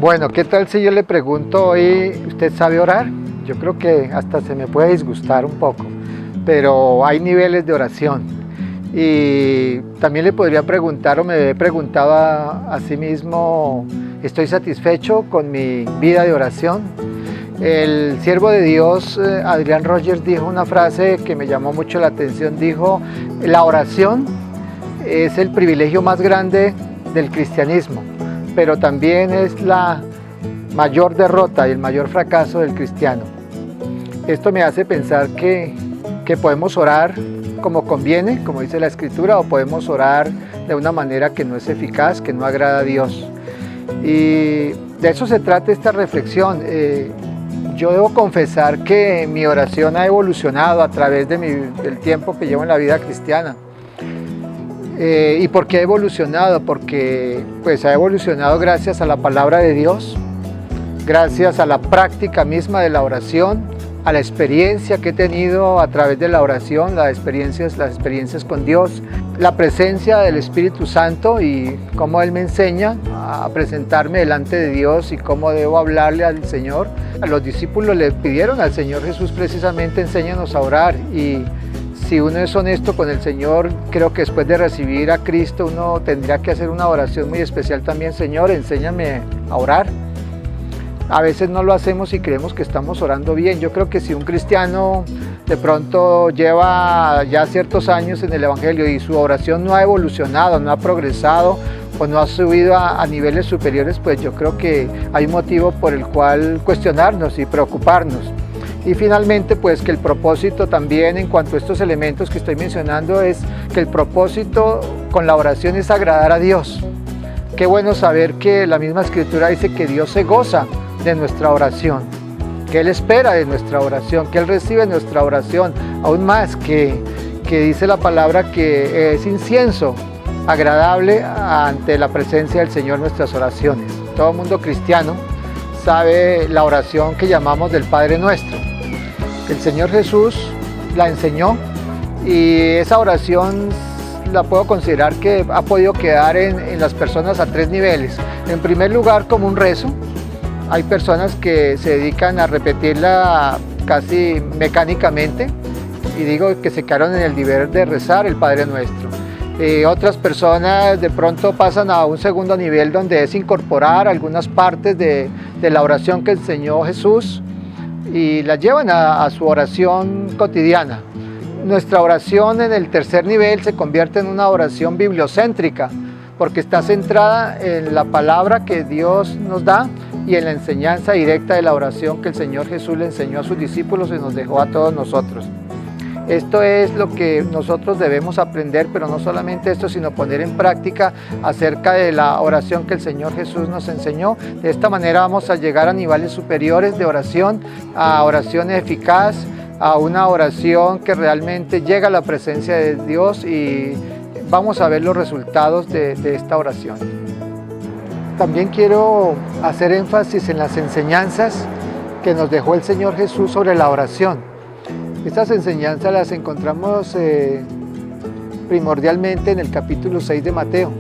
Bueno, ¿qué tal si yo le pregunto hoy, ¿usted sabe orar? Yo creo que hasta se me puede disgustar un poco, pero hay niveles de oración. Y también le podría preguntar, o me he preguntado a sí mismo, ¿estoy satisfecho con mi vida de oración? El siervo de Dios, Adrian Rogers, dijo una frase que me llamó mucho la atención. Dijo, la oración es el privilegio más grande del cristianismo, pero también es la mayor derrota y el mayor fracaso del cristiano. Esto me hace pensar que podemos orar como conviene, como dice la Escritura, o podemos orar de una manera que no es eficaz, que no agrada a Dios. Y de eso se trata esta reflexión. Yo debo confesar que mi oración ha evolucionado a través del tiempo que llevo en la vida cristiana. ¿Y por qué ha evolucionado? Porque pues, ha evolucionado gracias a la palabra de Dios, gracias a la práctica misma de la oración, a la experiencia que he tenido a través de la oración, las experiencias con Dios, la presencia del Espíritu Santo y cómo Él me enseña a presentarme delante de Dios y cómo debo hablarle al Señor. A los discípulos le pidieron al Señor Jesús precisamente, enséñanos a orar, y si uno es honesto con el Señor, creo que después de recibir a Cristo uno tendría que hacer una oración muy especial también. Señor, enséñame a orar. A veces no lo hacemos y creemos que estamos orando bien. Yo creo que si un cristiano de pronto lleva ya ciertos años en el Evangelio y su oración no ha evolucionado, no ha progresado o no ha subido a niveles superiores, pues yo creo que hay un motivo por el cual cuestionarnos y preocuparnos. Y finalmente, pues que el propósito también en cuanto a estos elementos que estoy mencionando es que el propósito con la oración es agradar a Dios. Qué bueno saber que la misma Escritura dice que Dios se goza de nuestra oración, que Él espera de nuestra oración, que Él recibe nuestra oración, aún más que dice la palabra que es incienso agradable ante la presencia del Señor nuestras oraciones. Todo mundo cristiano sabe la oración que llamamos del Padre Nuestro. El Señor Jesús la enseñó y esa oración la puedo considerar que ha podido quedar en las personas a tres niveles. En primer lugar, como un rezo. Hay personas que se dedican a repetirla casi mecánicamente, y digo que se quedaron en el deber de rezar el Padre Nuestro. Otras personas de pronto pasan a un segundo nivel, donde es incorporar algunas partes de la oración que enseñó Jesús y la llevan a su oración cotidiana. Nuestra oración en el tercer nivel se convierte en una oración bibliocéntrica, porque está centrada en la palabra que Dios nos da y en la enseñanza directa de la oración que el Señor Jesús le enseñó a sus discípulos y nos dejó a todos nosotros. Esto es lo que nosotros debemos aprender, pero no solamente esto, sino poner en práctica acerca de la oración que el Señor Jesús nos enseñó. De esta manera vamos a llegar a niveles superiores de oración, a oración eficaz, a una oración que realmente llega a la presencia de Dios, y vamos a ver los resultados de esta oración. También quiero hacer énfasis en las enseñanzas que nos dejó el Señor Jesús sobre la oración. Estas enseñanzas las encontramos primordialmente en el capítulo 6 de Mateo.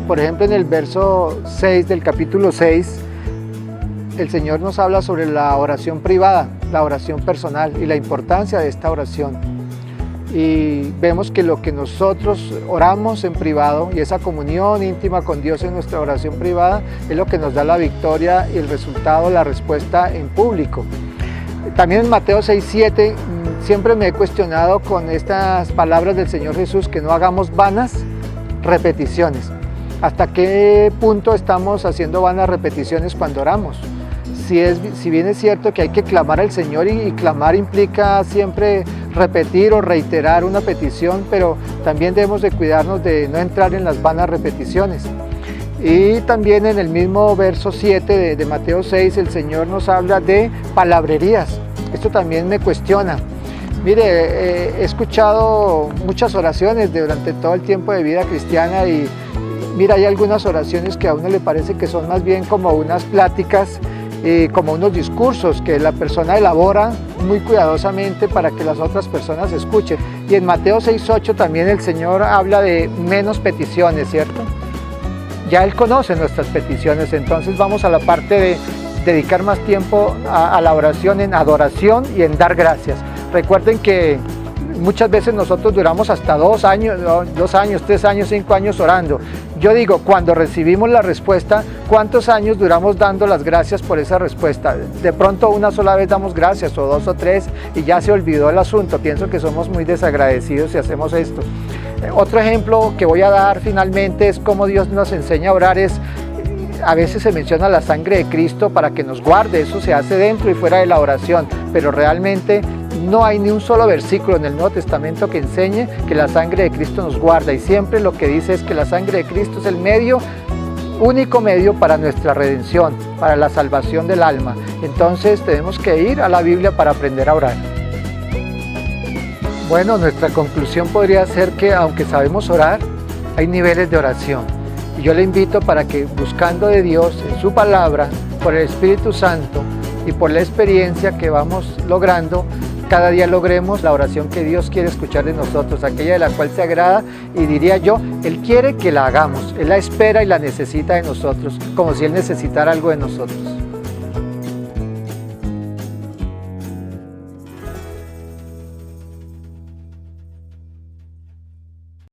Por ejemplo, en el verso 6 del capítulo 6, el Señor nos habla sobre la oración privada, la oración personal y la importancia de esta oración. Y vemos que lo que nosotros oramos en privado y esa comunión íntima con Dios en nuestra oración privada es lo que nos da la victoria y el resultado, la respuesta en público. También en Mateo 6:7 siempre me he cuestionado con estas palabras del Señor Jesús, que no hagamos vanas repeticiones. ¿Hasta qué punto estamos haciendo vanas repeticiones cuando oramos? Si bien es cierto que hay que clamar al Señor, y clamar implica siempre repetir o reiterar una petición, pero también debemos de cuidarnos de no entrar en las vanas repeticiones. Y también en el mismo verso 7 de Mateo 6, el Señor nos habla de palabrerías. Esto también me cuestiona. Mire, he escuchado muchas oraciones durante todo el tiempo de vida cristiana, y mira, hay algunas oraciones que a uno le parece que son más bien como unas pláticas, como unos discursos que la persona elabora muy cuidadosamente para que las otras personas escuchen. Y en Mateo 6:8 también el Señor habla de menos peticiones, ¿cierto? ya Él conoce nuestras peticiones. Entonces vamos a la parte de dedicar más tiempo a la oración, en adoración y en dar gracias. Recuerden que muchas veces nosotros duramos hasta 2 años, 3 años, 5 años orando. Yo digo, cuando recibimos la respuesta, ¿cuántos años duramos dando las gracias por esa respuesta? De pronto una sola vez damos gracias, o 2 o 3, y ya se olvidó el asunto. Pienso que somos muy desagradecidos si hacemos esto. Otro ejemplo que voy a dar finalmente es cómo Dios nos enseña a orar. A veces se menciona la sangre de Cristo para que nos guarde. Eso se hace dentro y fuera de la oración, pero realmente no hay ni un solo versículo en el Nuevo Testamento que enseñe que la sangre de Cristo nos guarda, y siempre lo que dice es que la sangre de Cristo es el único medio para nuestra redención, para la salvación del alma. Entonces tenemos que ir a la Biblia para aprender a orar. Bueno, nuestra conclusión podría ser que aunque sabemos orar, hay niveles de oración. Y yo le invito para que, buscando de Dios en su palabra, por el Espíritu Santo y por la experiencia que vamos logrando, cada día logremos la oración que Dios quiere escuchar de nosotros, aquella de la cual se agrada, y diría yo, Él quiere que la hagamos, Él la espera y la necesita de nosotros, como si Él necesitara algo de nosotros.